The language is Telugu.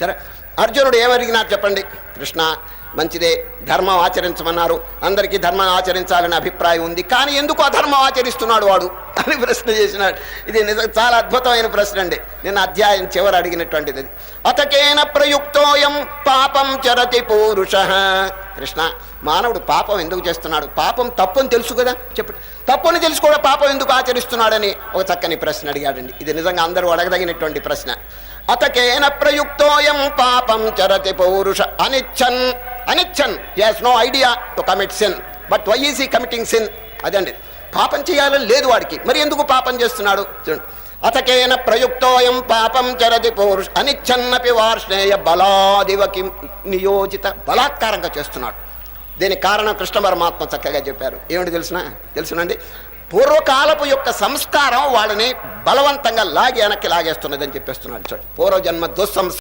సరే, అర్జునుడు ఏమడిగినారు చెప్పండి? కృష్ణ, మంచిదే, ధర్మం ఆచరించమన్నారు, అందరికీ ధర్మం ఆచరించాలనే అభిప్రాయం ఉంది, కానీ ఎందుకు అధర్మం ఆచరిస్తున్నాడు వాడు అని ప్రశ్న చేసినాడు. ఇది నిజం చాలా అద్భుతమైన ప్రశ్న అండి. నిన్న అధ్యాయం చివరి అడిగినటువంటిది అది. అతకేన ప్రయుక్తోయం పాపం చరతి పూరుష. కృష్ణ, మానవుడు పాపం ఎందుకు చేస్తున్నాడు? పాపం తప్పుని తెలుసు కదా, చెప్పండి. తప్పుని తెలుసు కూడా పాపం ఎందుకు ఆచరిస్తున్నాడని ఒక చక్కని ప్రశ్న అడిగాడండి. ఇది నిజంగా అందరూ అడగదగినటువంటి ప్రశ్న. అతకేన ప్రయుక్తోయం పాపం చరతి పౌరుష అనిచ్చన్. అనిచ్చన్, he has no idea to commit sin, but why is he committing sin? అదండి, పాపం చేయాలని లేదు వాడికి, మరి ఎందుకు పాపం చేస్తున్నాడు చూడండి. అతకేన ప్రయుక్తోయం పాపం చరతి పౌరుష అనిచ్చన్నపి వార్ష్ణేయ బలాదివకి నియోజిత. బలాత్కారంగా చేస్తున్నాడు. దీనికి కారణం కృష్ణ పరమాత్మ చక్కగా చెప్పారు. ఏమిటి తెలుసునండి? పూర్వకాలపు యొక్క సంస్కారం వాళ్ళని బలవంతంగా వెనక్కి లాగేస్తున్నదని చెప్పేస్తున్నాడు. చూడండి, పూర్వజన్మ దుస్సంస్కారం